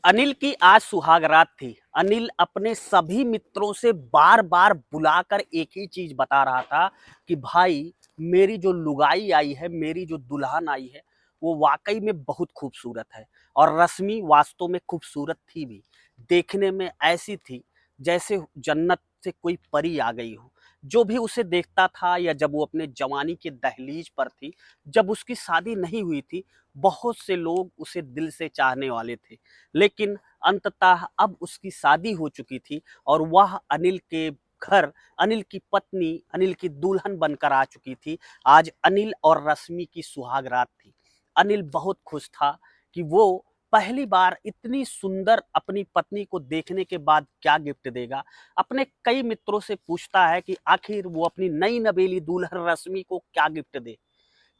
अनिल की आज सुहागरात थी। अनिल अपने सभी मित्रों से बार बार बुलाकर एक ही चीज बता रहा था कि भाई, मेरी जो लुगाई आई है, मेरी जो दुल्हन आई है, वो वाकई में बहुत खूबसूरत है। और रश्मि वास्तव में खूबसूरत थी भी। देखने में ऐसी थी जैसे जन्नत से कोई परी आ गई हो। जो भी उसे देखता था, या जब वो अपने जवानी के दहलीज पर थी, जब उसकी शादी नहीं हुई थी, बहुत से लोग उसे दिल से चाहने वाले थे। लेकिन अंततः अब उसकी शादी हो चुकी थी और वह अनिल के घर अनिल की पत्नी, अनिल की दुल्हन बनकर आ चुकी थी। आज अनिल और रश्मि की सुहागरात थी। अनिल बहुत खुश था कि वो पहली बार इतनी सुंदर अपनी पत्नी को देखने के बाद क्या गिफ्ट देगा। अपने कई मित्रों से पूछता है कि आखिर वो अपनी नई नवेली दुल्हन रश्मि को क्या गिफ्ट दे।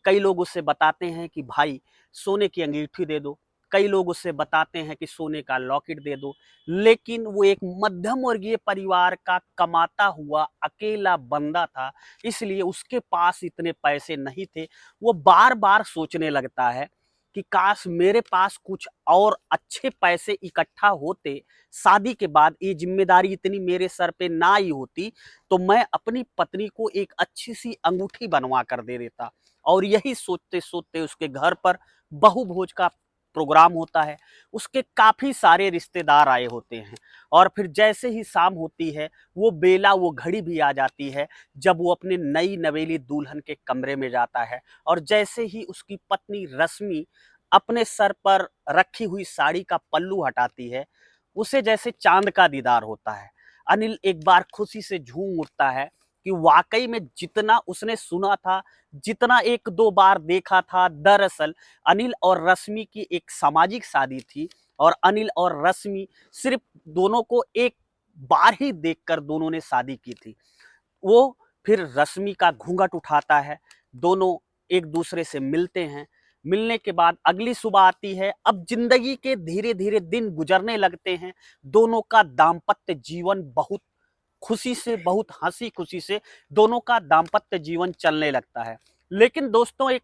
कई लोग उससे बताते हैं कि भाई, सोने की अंगीठी दे दो। कई लोग उससे बताते हैं कि सोने का लॉकेट दे दो। लेकिन वो एक मध्यम वर्गीय परिवार का कमाता हुआ अकेला बंदा था, इसलिए उसके पास इतने पैसे नहीं थे। वो बार बार सोचने लगता है कि काश मेरे पास कुछ और अच्छे पैसे इकट्ठा होते, शादी के बाद ये जिम्मेदारी इतनी मेरे सर पे ना आई होती, तो मैं अपनी पत्नी को एक अच्छी सी अंगूठी बनवा कर दे देता। और यही सोचते सोचते उसके घर पर बहु भोज का प्रोग्राम होता है। उसके काफी सारे रिश्तेदार आए होते हैं। और फिर जैसे ही शाम होती है, वो बेला, वो घड़ी भी आ जाती है जब वो अपने नई नवेली दुल्हन के कमरे में जाता है। और जैसे ही उसकी पत्नी रश्मि अपने सर पर रखी हुई साड़ी का पल्लू हटाती है, उसे जैसे चांद का दीदार होता है। अनिल एक बार खुशी से झूम उठता है कि वाकई में जितना उसने सुना था, जितना एक दो बार देखा था, दरअसल अनिल और रश्मि की एक सामाजिक शादी थी। और अनिल और रश्मि सिर्फ दोनों को एक बार ही देखकर दोनों ने शादी की थी। वो फिर रश्मि का घूंघट उठाता है। दोनों एक दूसरे से मिलते हैं। मिलने के बाद अगली सुबह आती है। अब जिंदगी के धीरे धीरे दिन गुजरने लगते हैं। दोनों का दाम्पत्य जीवन बहुत खुशी से, बहुत हंसी खुशी से दोनों का दाम्पत्य जीवन चलने लगता है। लेकिन दोस्तों, एक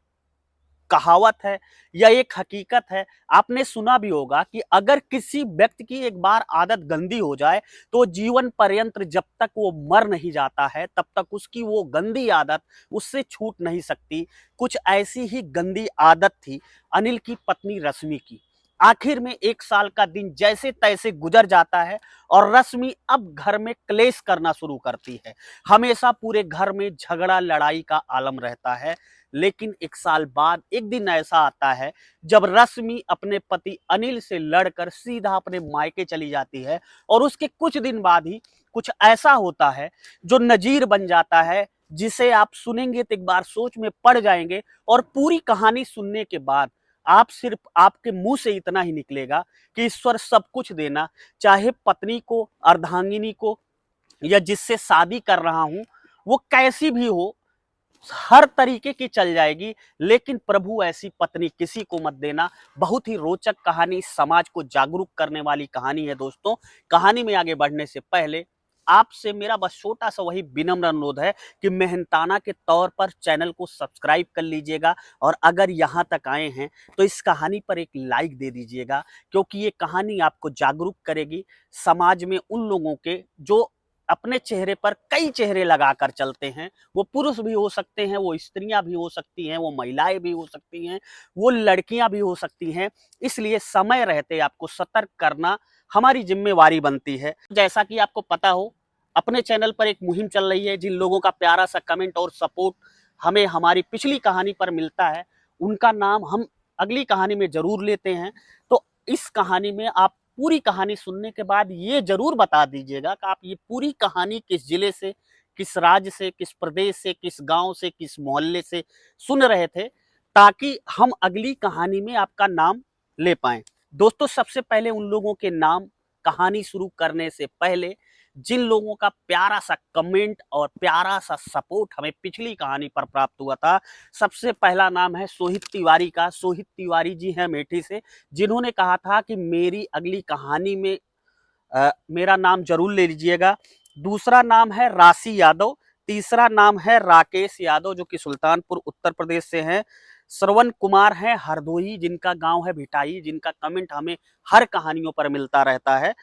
कहावत है या एक हकीकत है, आपने सुना भी होगा कि अगर किसी व्यक्ति की एक बार आदत गंदी हो जाए, तो जीवन पर्यंत जब तक वो मर नहीं जाता है, तब तक उसकी वो गंदी आदत उससे छूट नहीं सकती। कुछ ऐसी ही गंदी आदत थी अनिल की पत्नी रश्मि की। आखिर में एक साल का दिन जैसे तैसे गुजर जाता है और रश्मि अब घर में क्लेश करना शुरू करती है। हमेशा पूरे घर में झगड़ा लड़ाई का आलम रहता है। लेकिन एक साल बाद एक दिन ऐसा आता है जब रश्मि अपने पति अनिल से लड़कर सीधा अपने मायके चली जाती है। और उसके कुछ दिन बाद ही कुछ ऐसा होता है जो नजीर बन जाता है, जिसे आप सुनेंगे तो एक बार सोच में पड़ जाएंगे। और पूरी कहानी सुनने के बाद आप सिर्फ आपके मुंह से इतना ही निकलेगा कि ईश्वर सब कुछ देना, चाहे पत्नी को, अर्धांगिनी को, या जिससे शादी कर रहा हूं, वो कैसी भी हो, हर तरीके की चल जाएगी, लेकिन प्रभु ऐसी पत्नी किसी को मत देना। बहुत ही रोचक कहानी, समाज को जागरूक करने वाली कहानी है दोस्तों। कहानी में आगे बढ़ने से पहले आपसे मेरा बस छोटा सा वही विनम्र अनुरोध है कि मेहनताना के तौर पर चैनल को सब्सक्राइब कर लीजिएगा। और अगर यहाँ तक आए हैं तो इस कहानी पर एक लाइक दे दीजिएगा, क्योंकि ये कहानी आपको जागरूक करेगी। समाज में उन लोगों के जो अपने चेहरे पर कई चेहरे लगाकर चलते हैं, वो पुरुष भी हो सकते हैं, वो स्त्रियां भी हो सकती हैं, वो महिलाएं भी हो सकती हैं, वो लड़कियां भी हो सकती हैं। इसलिए समय रहते आपको सतर्क करना हमारी जिम्मेवारी बनती है। जैसा कि आपको पता हो, अपने चैनल पर एक मुहिम चल रही है। जिन लोगों का प्यारा सा कमेंट और सपोर्ट हमें हमारी पिछली कहानी पर मिलता है, उनका नाम हम अगली कहानी में जरूर लेते हैं। तो इस कहानी में आप पूरी कहानी सुनने के बाद ये जरूर बता दीजिएगा कि आप ये पूरी कहानी किस जिले से, किस राज्य से, किस प्रदेश से, किस गांव से, किस मोहल्ले से सुन रहे थे, ताकि हम अगली कहानी में आपका नाम ले पाएं। दोस्तों, सबसे पहले उन लोगों के नाम, कहानी शुरू करने से पहले जिन लोगों का प्यारा सा कमेंट और प्यारा सा सपोर्ट हमें पिछली कहानी पर प्राप्त हुआ था, सबसे पहला नाम है सोहित तिवारी का। सोहित तिवारी जी हैं मेठी से, जिन्होंने कहा था कि मेरी अगली कहानी में मेरा नाम जरूर ले लीजिएगा। दूसरा नाम है राशि यादव। तीसरा नाम है राकेश यादव, जो कि सुल्तानपुर उत्तर प्रदेश से हैं। श्रवण कुमार हैं हरदोई, जिनका गांव है भिटाई, जिनका कमेंट हमें हर कहानियों पर मिलता रहता है।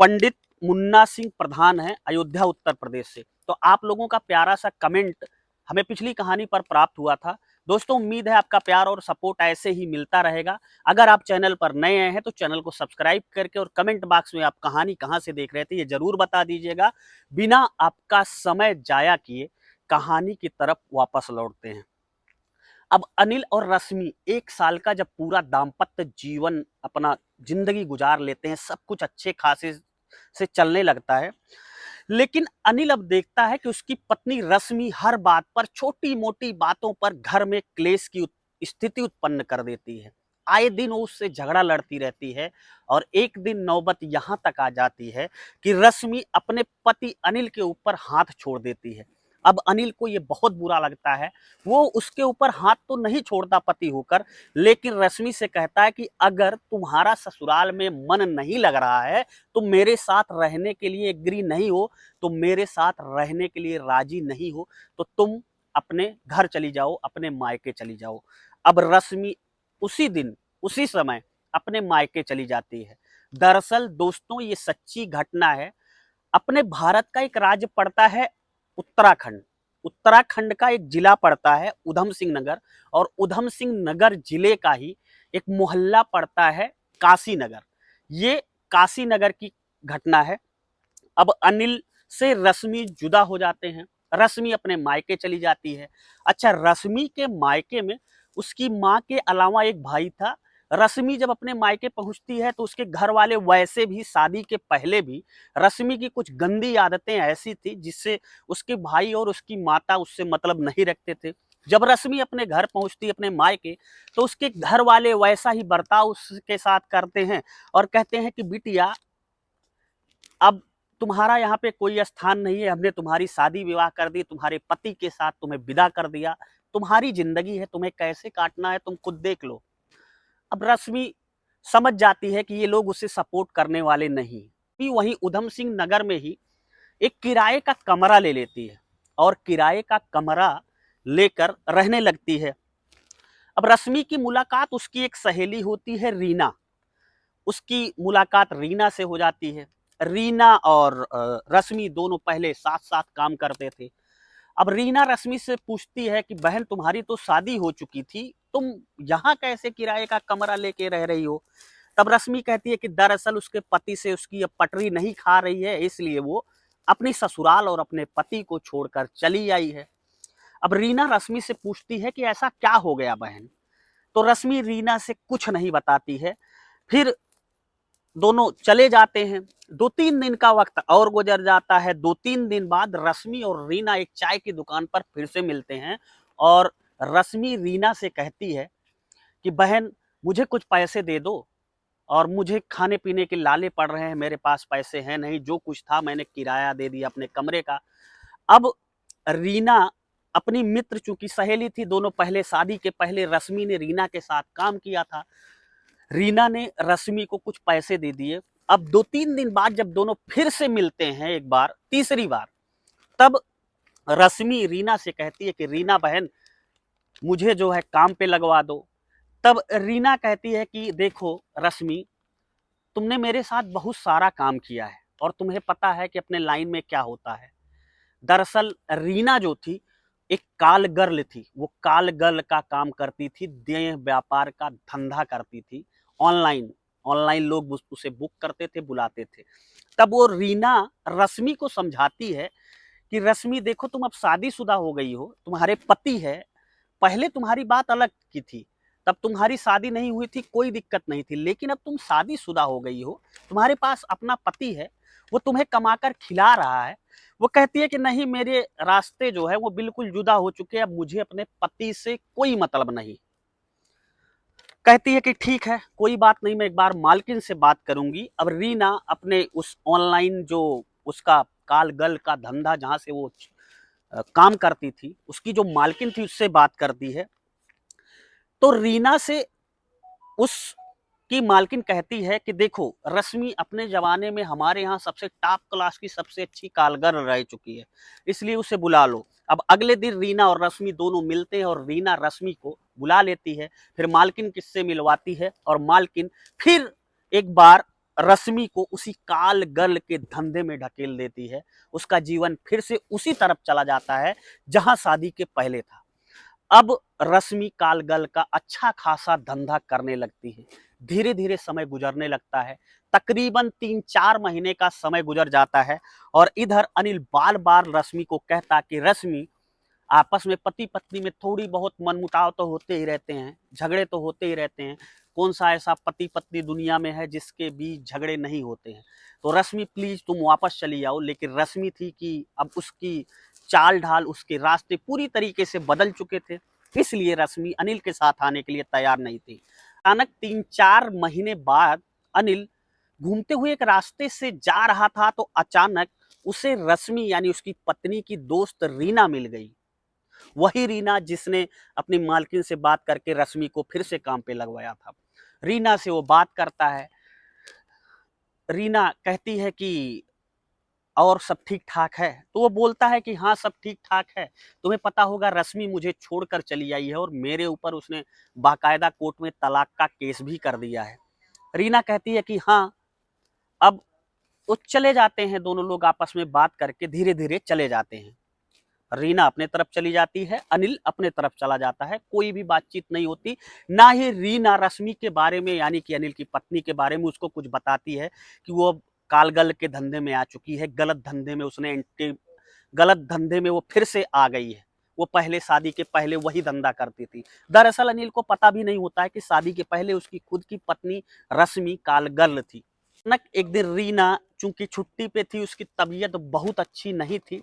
पंडित मुन्ना सिंह प्रधान है अयोध्या उत्तर प्रदेश से। तो आप लोगों का प्यारा सा कमेंट हमें पिछली कहानी पर प्राप्त हुआ था। दोस्तों उम्मीद है आपका प्यार और सपोर्ट ऐसे ही मिलता रहेगा। अगर आप चैनल पर नए आए हैं तो चैनल को सब्सक्राइब करके और कमेंट बॉक्स में आप कहानी कहां से देख रहे थे ये जरूर बता दीजिएगा। बिना आपका समय जाया किए कहानी की तरफ वापस लौटते हैं। अब अनिल और रश्मि 1 साल का जब पूरा दाम्पत्य जीवन अपना जिंदगी गुजार लेते हैं, सब कुछ अच्छे खासे से चलने लगता है, लेकिन अनिल अब देखता है कि उसकी पत्नी रश्मि हर बात पर, छोटी मोटी बातों पर घर में क्लेश की स्थिति उत्पन्न कर देती है। आए दिन वो उससे झगड़ा लड़ती रहती है और एक दिन नौबत यहां तक आ जाती है कि रश्मि अपने पति अनिल के ऊपर हाथ छोड़ देती है। अब अनिल को ये बहुत बुरा लगता है। वो उसके ऊपर हाथ तो नहीं छोड़ता पति होकर, लेकिन रश्मि से कहता है कि अगर तुम्हारा ससुराल में मन नहीं लग रहा है, तुम मेरे साथ रहने के लिए एग्री नहीं हो, तुम मेरे साथ रहने के लिए राजी नहीं हो, तो तुम अपने घर चली जाओ, अपने मायके चली जाओ। अब रश्मि उसी दिन उसी समय अपने मायके चली जाती है। दरअसल दोस्तों ये सच्ची घटना है। अपने भारत का एक राज्य पड़ता है उत्तराखंड। उत्तराखंड का एक जिला पड़ता है उधम सिंह नगर, और उधम सिंह नगर जिले का ही एक मोहल्ला पड़ता है काशी नगर। ये काशी नगर की घटना है। अब अनिल से रश्मि जुदा हो जाते हैं। रश्मि अपने मायके चली जाती है। अच्छा, रश्मि के मायके में उसकी माँ के अलावा एक भाई था। रश्मि जब अपने मायके पहुंचती है तो उसके घर वाले वैसे भी शादी के पहले भी रश्मि की कुछ गंदी आदतें ऐसी थी जिससे उसके भाई और उसकी माता उससे मतलब नहीं रखते थे। जब रश्मि अपने घर पहुंचती अपने मायके तो उसके घर वाले वैसा ही बर्ताव उसके साथ करते हैं और कहते हैं कि बिटिया अब तुम्हारा यहाँ पे कोई स्थान नहीं है, हमने तुम्हारी शादी विवाह कर दी, तुम्हारे पति के साथ तुम्हें विदा कर दिया, तुम्हारी जिंदगी है, तुम्हें कैसे काटना है तुम खुद देख लो। अब रश्मि समझ जाती है कि ये लोग उसे सपोर्ट करने वाले नहीं। भी वहीं उधम सिंह नगर में ही एक किराए का कमरा ले लेती है और किराए का कमरा लेकर रहने लगती है। अब रश्मि की मुलाकात उसकी एक सहेली होती है रीना, उसकी मुलाकात रीना से हो जाती है। रीना और रश्मि दोनों पहले साथ साथ काम करते थे। अब रीना रश्मि से पूछती है कि बहन तुम्हारी तो शादी हो चुकी थी, तुम यहाँ कैसे किराए का कमरा लेके रह रही हो। तब रश्मि कहती है कि दरअसल उसके पति से उसकी अब पटरी नहीं खा रही है, इसलिए वो अपनी ससुराल और अपने पति को छोड़कर चली आई है। अब रीना रश्मि से पूछती है कि ऐसा क्या हो गया बहन। तो रश्मि रीना से कुछ नहीं बताती है। फिर दोनों चले जाते हैं। 2-3 दिन का वक्त और गुजर जाता है। 2-3 दिन बाद रश्मि और रीना एक चाय की दुकान पर फिर से मिलते हैं और रश्मि रीना से कहती है कि बहन मुझे कुछ पैसे दे दो, और मुझे खाने पीने के लाले पड़ रहे हैं, मेरे पास पैसे हैं नहीं, जो कुछ था मैंने किराया दे दिया अपने कमरे का। अब रीना अपनी मित्र, चूंकि सहेली थी, दोनों पहले शादी के पहले रश्मि ने रीना के साथ काम किया था, रीना ने रश्मि को कुछ पैसे दे दिए। अब 2-3 दिन बाद जब दोनों फिर से मिलते हैं एक बार, तीसरी बार, तब रश्मि रीना से कहती है कि रीना बहन मुझे जो है काम पे लगवा दो। तब रीना कहती है कि देखो रश्मि, तुमने मेरे साथ बहुत सारा काम किया है और तुम्हें पता है कि अपने लाइन में क्या होता है। दरअसल रीना जो थी एक काल गर्ल थी, वो काल गर्ल का काम करती थी, देह व्यापार का धंधा करती थी। ऑनलाइन ऑनलाइन लोग उसे बुक करते थे, बुलाते थे। तब वो रीना रश्मि को समझाती है कि रश्मि देखो तुम अब शादीशुदा हो गई हो, तुम्हारे पति है, पहले तुम्हारी बात अलग की थी, तब तुम्हारी शादी नहीं हुई थी, कोई दिक्कत नहीं थी, लेकिन अब तुम शादीशुदा हो गई हो, तुम्हारे पास अपना पति है, वो तुम्हें कमाकर खिला रहा है। वो कहती है कि नहीं, मेरे रास्ते जो है वो बिल्कुल जुदा हो चुके हैं, अब मुझे अपने पति से कोई मतलब नहीं। कहती है कि ठीक है, कोई बात नहीं, मैं एक बार मालकिन से बात करूंगी। अब रीना अपने उस ऑनलाइन जो उसका कालगल का धंधा जहां से वो काम करती थी, उसकी जो मालकिन थी उससे बात करती है। तो रीना से उसकी मालकिन कहती है कि देखो रश्मि अपने जमाने में हमारे यहाँ सबसे टॉप क्लास की सबसे अच्छी कालगर रह चुकी है, इसलिए उसे बुला लो। अब अगले दिन रीना और रश्मि दोनों मिलते हैं और रीना रश्मि को बुला लेती है। फिर मालकिन किससे मिलवाती है और मालकिन फिर एक बार रश्मि को उसी काल गर्ल के धंधे में ढकेल देती है। उसका जीवन फिर से उसी तरफ चला जाता है जहां शादी के पहले था। अब रश्मि कालगल का अच्छा खासा धंधा करने लगती है। धीरे धीरे समय गुजरने लगता है। तकरीबन 3-4 महीने का समय गुजर जाता है और इधर अनिल बार बार रश्मि को कहता कि रश्मि, आपस में पति पत्नी में थोड़ी बहुत मनमुटाव तो होते ही रहते हैं, झगड़े तो होते ही रहते हैं। कौन सा ऐसा पति पत्नी दुनिया में है जिसके बीच झगड़े नहीं होते हैं। तो रश्मि प्लीज तुम वापस चली जाओ। लेकिन रश्मि थी कि अब उसकी चाल ढाल, उसके रास्ते पूरी तरीके से बदल चुके थे, इसलिए रश्मि अनिल के साथ आने के लिए तैयार नहीं थी। अचानक 3-4 महीने बाद अनिल घूमते हुए एक रास्ते से जा रहा था तो अचानक उसे रश्मि यानी उसकी पत्नी की दोस्त रीना मिल गई। वही रीना जिसने अपनी मालकिन से बात करके रश्मि को फिर से काम पे लगवाया था। रीना से वो बात करता है। रीना कहती है कि और सब ठीक ठाक है। तो वो बोलता है कि हाँ सब ठीक ठाक है। तुम्हें पता होगा रश्मि मुझे छोड़कर चली आई है और मेरे ऊपर उसने बाकायदा कोर्ट में तलाक का केस भी कर दिया है। रीना कहती है कि हाँ। अब वो चले जाते हैं, दोनों लोग आपस में बात करके धीरे धीरे चले जाते हैं। रीना अपने तरफ चली जाती है, अनिल अपने तरफ चला जाता है। कोई भी बातचीत नहीं होती। ना ही रीना रश्मि के बारे में यानी कि अनिल की पत्नी के बारे में उसको कुछ बताती है कि वो अब कालगल के धंधे में आ चुकी है, गलत धंधे में उसने गलत धंधे में वो फिर से आ गई है। वो पहले शादी के पहले वही धंधा करती थी। दरअसल अनिल को पता भी नहीं होता है कि शादी के पहले उसकी खुद की पत्नी रश्मि कालगल थी। एक दिन रीना चूंकि छुट्टी पे थी, उसकी तबीयत बहुत अच्छी नहीं थी,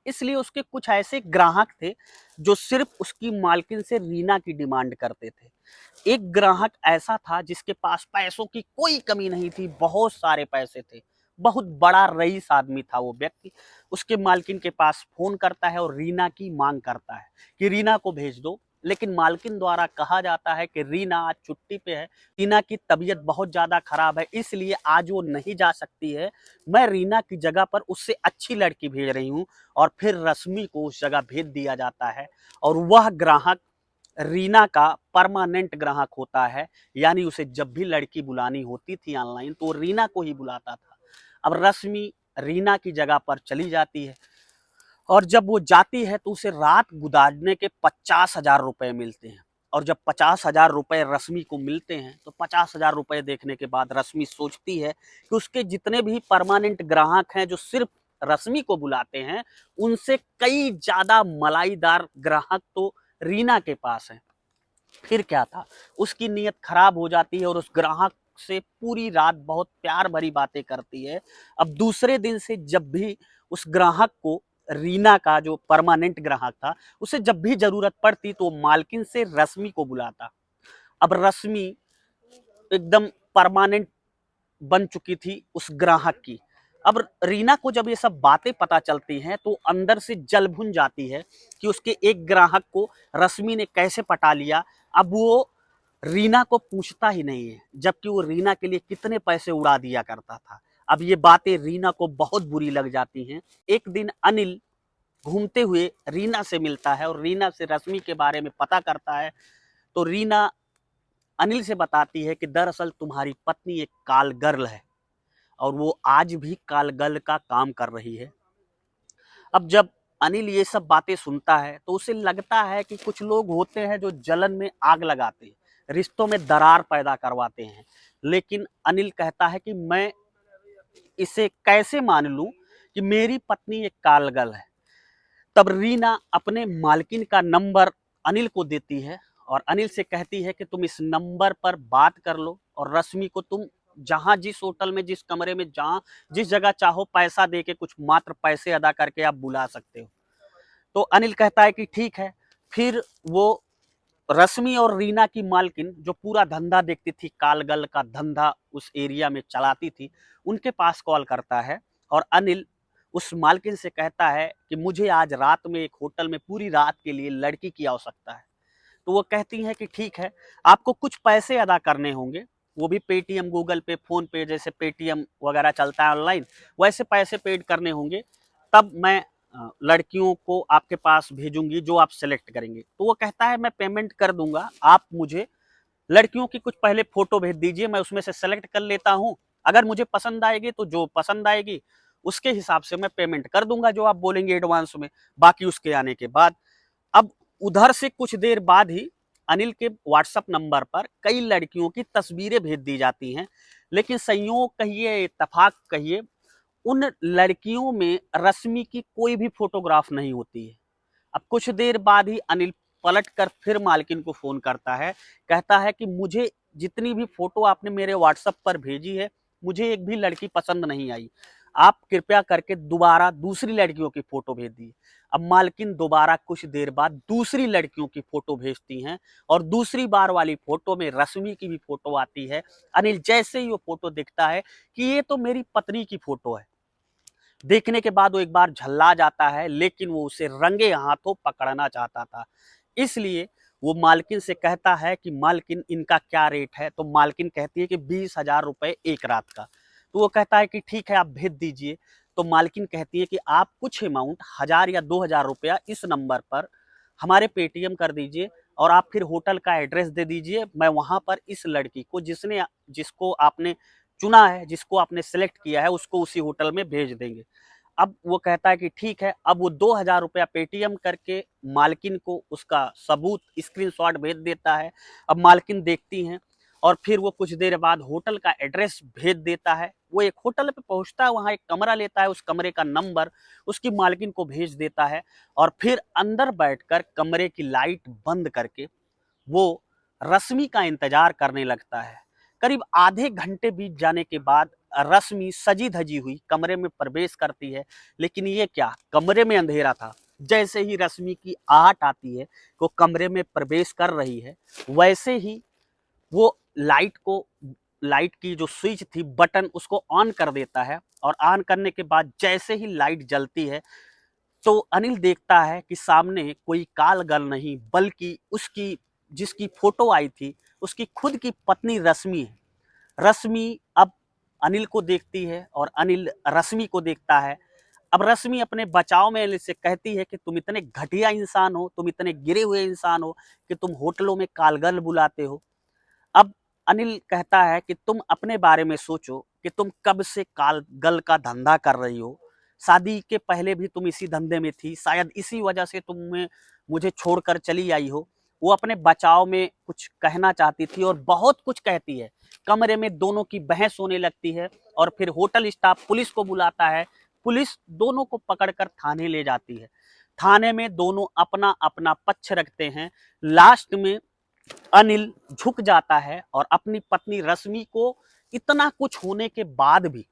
इसलिए उसके कुछ ऐसे ग्राहक थे जो सिर्फ उसकी मालकिन से रीना की डिमांड करते थे। एक ग्राहक ऐसा था जिसके पास पैसों की कोई कमी नहीं थी, बहुत सारे पैसे थे, बहुत बड़ा रईस आदमी था वो व्यक्ति। उसके मालकिन के पास फोन करता है और रीना की मांग करता है कि रीना को भेज दो। लेकिन मालकिन द्वारा कहा जाता है कि रीना आज छुट्टी पे है, रीना की तबीयत बहुत ज्यादा खराब है, इसलिए आज वो नहीं जा सकती है। मैं रीना की जगह पर उससे अच्छी लड़की भेज रही हूँ। और फिर रश्मि को उस जगह भेज दिया जाता है और वह ग्राहक रीना का परमानेंट ग्राहक होता है। यानी उसे जब भी लड़की बुलानी होती थी ऑनलाइन तो रीना को ही बुलाता था। अब रश्मि रीना की जगह पर चली जाती है और जब वो जाती है तो उसे रात गुजारने के 50,000 रुपए मिलते हैं। और जब 50,000 रुपए रश्मि को मिलते हैं तो 50,000 रुपए देखने के बाद रश्मि सोचती है कि उसके जितने भी परमानेंट ग्राहक हैं जो सिर्फ रश्मि को बुलाते हैं, उनसे कई ज्यादा मलाईदार ग्राहक तो रीना के पास है। फिर क्या था, उसकी नीयत खराब हो जाती है और उस ग्राहक से पूरी रात बहुत प्यार भरी बातें करती है। अब दूसरे दिन से जब भी उस ग्राहक को, रीना का जो परमानेंट ग्राहक था, उसे जब भी जरूरत पड़ती तो मालकिन से रश्मि को बुलाता। अब रश्मि एकदम परमानेंट बन चुकी थी उस ग्राहक की। अब रीना को जब ये सब बातें पता चलती हैं तो अंदर से जल भुन जाती है कि उसके एक ग्राहक को रश्मि ने कैसे पटा लिया। अब वो रीना को पूछता ही नहीं है, जबकि वो रीना के लिए कितने पैसे उड़ा दिया करता था। अब ये बातें रीना को बहुत बुरी लग जाती हैं। एक दिन अनिल घूमते हुए रीना से मिलता है और रीना से रश्मि के बारे में पता करता है। तो रीना अनिल से बताती है कि दरअसल तुम्हारी पत्नी एक काल गर्ल है और वो आज भी कालगल का काम कर रही है। अब जब अनिल ये सब बातें सुनता है तो उसे लगता है कि कुछ लोग होते हैं जो जलन में आग लगाते हैं, रिश्तों में दरार पैदा करवाते हैं। लेकिन अनिल कहता है कि मैं इसे कैसे मान लूं कि मेरी पत्नी एक कालगल है। तब रीना अपने मालकिन का नंबर अनिल को देती है और अनिल से कहती है कि तुम इस नंबर पर बात कर लो और रश्मि को तुम जहां, जिस होटल में, जिस कमरे में, जहां जिस जगह चाहो पैसा दे के, कुछ मात्र पैसे अदा करके आप बुला सकते हो। तो अनिल कहता है कि ठीक है। फिर वो रश्मि और रीना की मालकिन जो पूरा धंधा देखती थी, कालगल का धंधा उस एरिया में चलाती थी, उनके पास कॉल करता है और अनिल उस मालकिन से कहता है कि मुझे आज रात में एक होटल में पूरी रात के लिए लड़की की आवश्यकता है। तो वो कहती हैं कि ठीक है, आपको कुछ पैसे अदा करने होंगे, वो भी पेटीएम, गूगल पे, फोन पे, जैसे पेटीएम वगैरह चलता है ऑनलाइन, वैसे पैसे पेड करने होंगे, तब मैं लड़कियों को आपके पास भेजूंगी जो आप सेलेक्ट करेंगे। तो वो कहता है मैं पेमेंट कर दूंगा, आप मुझे लड़कियों की कुछ पहले फोटो भेज दीजिए, मैं उसमें से सेलेक्ट कर लेता हूँ, अगर मुझे पसंद आएगी तो जो पसंद आएगी उसके हिसाब से मैं पेमेंट कर दूंगा जो आप बोलेंगे एडवांस में, बाकी उसके आने के बाद। अब उधर से कुछ देर बाद ही अनिल के व्हाट्सएप नंबर पर कई लड़कियों की तस्वीरें भेज दी जाती हैं, लेकिन संयोग कहिए, इत्तेफाक कहिए, उन लड़कियों में रश्मि की कोई भी फोटोग्राफ नहीं होती है। अब कुछ देर बाद ही अनिल पलट कर फिर मालकिन को फोन करता है, कहता है कि मुझे जितनी भी फोटो आपने मेरे व्हाट्सएप पर भेजी है, मुझे एक भी लड़की पसंद नहीं आई, आप कृपया करके दोबारा दूसरी लड़कियों की फोटो भेज दी। अब मालकिन दोबारा कुछ देर बाद दूसरी लड़कियों की फोटो भेजती हैं और दूसरी बार वाली फोटो में रश्मि की भी फोटो आती है। अनिल जैसे ही वो फोटो देखता है कि ये तो मेरी पत्नी की फोटो है, देखने के बाद वो एक बार झल्ला जाता है, लेकिन वो उसे रंगे हाथों पकड़ना चाहता था। इसलिए वो मालकिन से कहता है कि मालकिन इनका क्या रेट है, तो मालकिन कहती है कि 20,000 रुपए एक रात का। तो वो कहता है कि ठीक है आप भेज दीजिए। तो मालकिन कहती है कि आप कुछ अमाउंट 1,000 या 2,000 रुपया इस नंबर पर हमारे पेटीएम कर दीजिए और आप फिर होटल का एड्रेस दे दीजिए, मैं वहां पर इस लड़की को जिसको आपने चुना है, जिसको आपने सेलेक्ट किया है, उसको उसी होटल में भेज देंगे। अब वो कहता है कि ठीक है। अब वो 2,000 रुपया पेटीएम करके मालकिन को उसका सबूत स्क्रीनशॉट भेज देता है। अब मालकिन देखती हैं और फिर वो कुछ देर बाद होटल का एड्रेस भेज देता है। वो एक होटल पे पहुंचता है, वहां एक कमरा लेता है, उस कमरे का नंबर उसकी मालकिन को भेज देता है और फिर अंदर बैठकर कमरे की लाइट बंद करके वो रश्मि का इंतजार करने लगता है। करीब आधे घंटे बीत जाने के बाद रश्मि सजी धजी हुई कमरे में प्रवेश करती है, लेकिन ये क्या, कमरे में अंधेरा था। जैसे ही रश्मि की आहट आती है, वो कमरे में प्रवेश कर रही है, वैसे ही वो लाइट की जो स्विच थी, बटन, उसको ऑन कर देता है और ऑन करने के बाद जैसे ही लाइट जलती है तो अनिल देखता है कि सामने कोई काल गल नहीं, बल्कि उसकी जिसकी फोटो आई थी उसकी खुद की पत्नी रश्मि है। रश्मि अब अनिल को देखती है और अनिल रश्मि को देखता है। अब रश्मि अपने बचाव में अनिल से कहती है कि तुम इतने घटिया इंसान हो, तुम इतने गिरे हुए इंसान हो कि तुम होटलों में कालगल बुलाते हो। अब अनिल कहता है कि तुम अपने बारे में सोचो कि तुम कब से कालगल का धंधा कर रही हो, शादी के पहले भी तुम इसी धंधे में थी, शायद इसी वजह से तुम मुझे छोड़कर चली आई हो। वो अपने बचाव में कुछ कहना चाहती थी और बहुत कुछ कहती है। कमरे में दोनों की बहस होने लगती है और फिर होटल स्टाफ पुलिस को बुलाता है। पुलिस दोनों को पकड़कर थाने ले जाती है। थाने में दोनों अपना अपना पक्ष रखते हैं। लास्ट में अनिल झुक जाता है और अपनी पत्नी रश्मि को इतना कुछ होने के बाद भी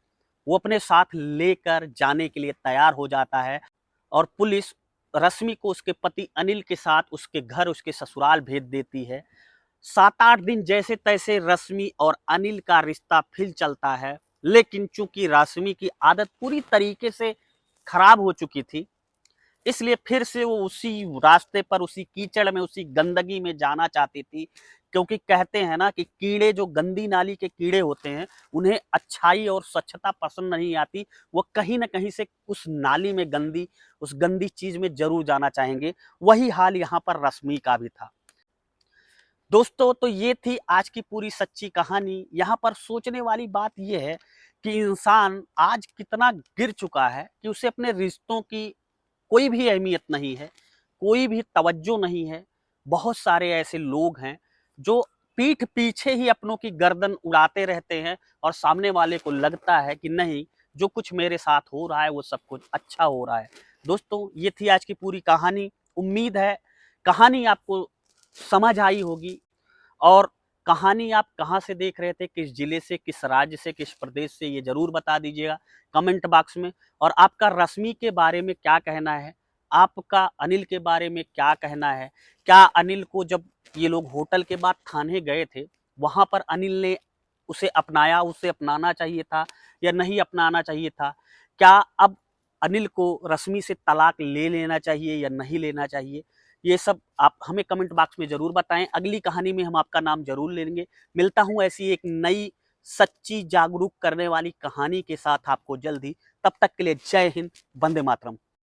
वो अपने साथ लेकर जाने के लिए तैयार हो जाता है और पुलिस रश्मि को उसके पति अनिल के साथ उसके घर, उसके ससुराल भेज देती है। 7-8 दिन जैसे तैसे रश्मि और अनिल का रिश्ता फिर चलता है, लेकिन चूंकि रश्मि की आदत पूरी तरीके से खराब हो चुकी थी, इसलिए फिर से वो उसी रास्ते पर, उसी कीचड़ में, उसी गंदगी में जाना चाहती थी। क्योंकि कहते हैं ना कि कीड़े, जो गंदी नाली के कीड़े होते हैं, उन्हें अच्छाई और स्वच्छता पसंद नहीं आती। वो कहीं ना कहीं से उस नाली में उस गंदी चीज में जरूर जाना चाहेंगे। वही हाल यहाँ पर रश्मि का भी था। दोस्तों, तो ये थी आज की पूरी सच्ची कहानी। यहाँ पर सोचने वाली बात यह है कि इंसान आज कितना गिर चुका है कि उसे अपने रिश्तों की कोई भी अहमियत नहीं है, कोई भी तवज्जो नहीं है। बहुत सारे ऐसे लोग हैं जो पीठ पीछे ही अपनों की गर्दन उड़ाते रहते हैं और सामने वाले को लगता है कि नहीं, जो कुछ मेरे साथ हो रहा है वो सब कुछ अच्छा हो रहा है। दोस्तों, ये थी आज की पूरी कहानी। उम्मीद है कहानी आपको समझ आई होगी। और कहानी आप कहाँ से देख रहे थे, किस जिले से, किस राज्य से, किस प्रदेश से, ये जरूर बता दीजिएगा कमेंट बॉक्स में। और आपका रश्मि के बारे में क्या कहना है, आपका अनिल के बारे में क्या कहना है। क्या अनिल को जब ये लोग होटल के बाद थाने गए थे, वहां पर अनिल ने उसे अपनाया, उसे अपनाना चाहिए था या नहीं अपनाना चाहिए था। क्या अब अनिल को रश्मि से तलाक ले लेना चाहिए या नहीं लेना चाहिए, ये सब आप हमें कमेंट बॉक्स में जरूर बताएं। अगली कहानी में हम आपका नाम जरूर लेंगे। मिलता हूं ऐसी एक नई सच्ची जागरूक करने वाली कहानी के साथ आपको जल्द ही। तब तक के लिए जय हिंद, वंदे मातरम।